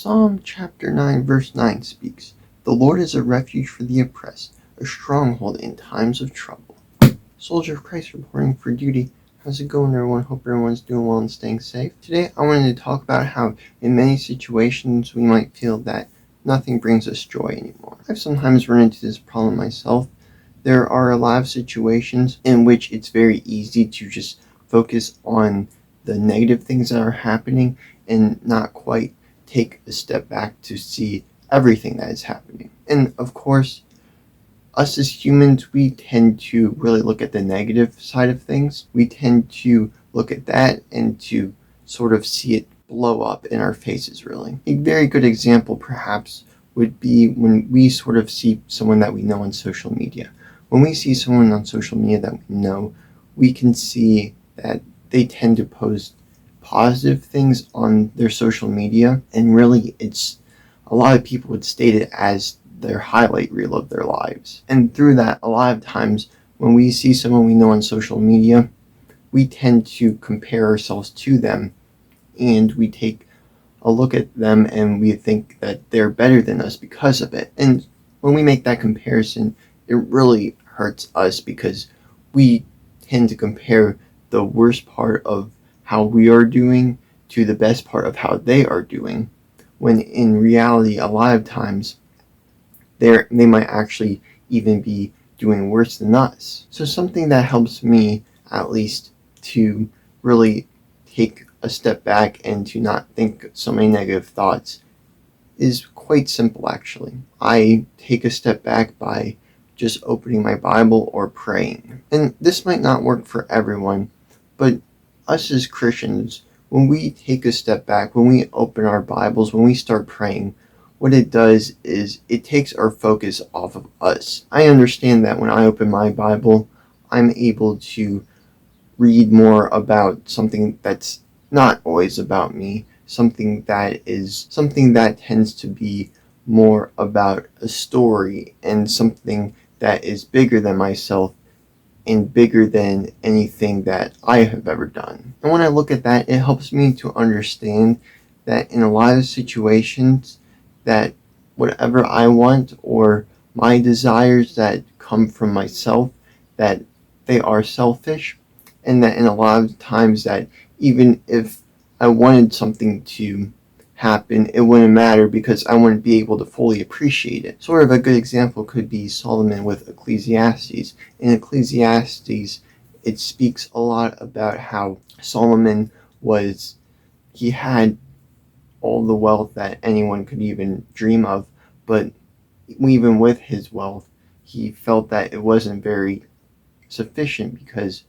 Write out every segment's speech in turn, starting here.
Psalm chapter 9 verse 9 speaks, "The Lord is a refuge for the oppressed, a stronghold in times of trouble." Soldier of Christ reporting for duty. How's it going, everyone? Hope everyone's doing well and staying safe. Today I wanted to talk about how in many situations we might feel that nothing brings us joy anymore. I've sometimes run into this problem myself. There are a lot of situations in which it's very easy to just focus on the negative things that are happening and not quite take a step back to see everything that is happening. And of course, us as humans, we tend to really look at the negative side of things. We tend to look at that and to sort of see it blow up in our faces, really. A very good example, perhaps, would be when we sort of see someone that we know on social media. When we see someone on social media that we know, we can see that they tend to post positive things on their social media, and really it's a lot of people would state it as their highlight reel of their lives. And through that, a lot of times when we see someone we know on social media, we tend to compare ourselves to them, and we take a look at them and we think that they're better than us because of it. And when we make that comparison, it really hurts us because we tend to compare the worst part of how we are doing to the best part of how they are doing, when in reality a lot of times they might actually even be doing worse than us. So something that helps me, at least, to really take a step back and to not think so many negative thoughts is quite simple, actually. I take a step back by just opening my Bible or praying. And this might not work for everyone, but us as Christians, when we take a step back, when we open our Bibles, when we start praying, what it does is it takes our focus off of us. I understand that when I open my Bible, I'm able to read more about something that's not always about me, something that tends to be more about a story and something that is bigger than myself and bigger than anything that I have ever done. And when I look at that, it helps me to understand that in a lot of situations that whatever I want or my desires that come from myself, that they are selfish, and that in a lot of times that even if I wanted something to happen, it wouldn't matter because I wouldn't be able to fully appreciate it. Sort of a good example could be Solomon with Ecclesiastes. In Ecclesiastes, it speaks a lot about how Solomon he had all the wealth that anyone could even dream of, but even with his wealth, he felt that it wasn't very sufficient because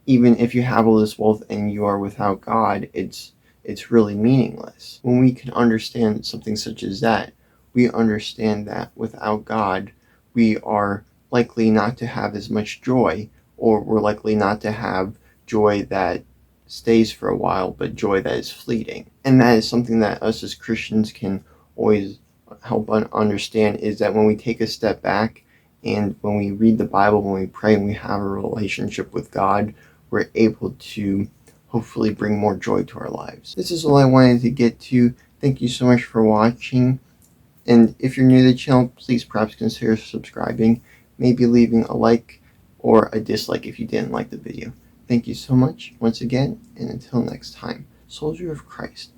even if you have all this wealth and you are without God, it's really meaningless. When we can understand something such as that, we understand that without God, we are likely not to have as much joy, or we're likely not to have joy that stays for a while, but joy that is fleeting. And that is something that us as Christians can always help understand, is that when we take a step back and when we read the Bible, when we pray and we have a relationship with God, we're able to hopefully bring more joy to our lives. This is all I wanted to get to. Thank you so much for watching. And if you're new to the channel, please perhaps consider subscribing, maybe leaving a like or a dislike if you didn't like the video. Thank you so much once again, and until next time, Soldier of Christ.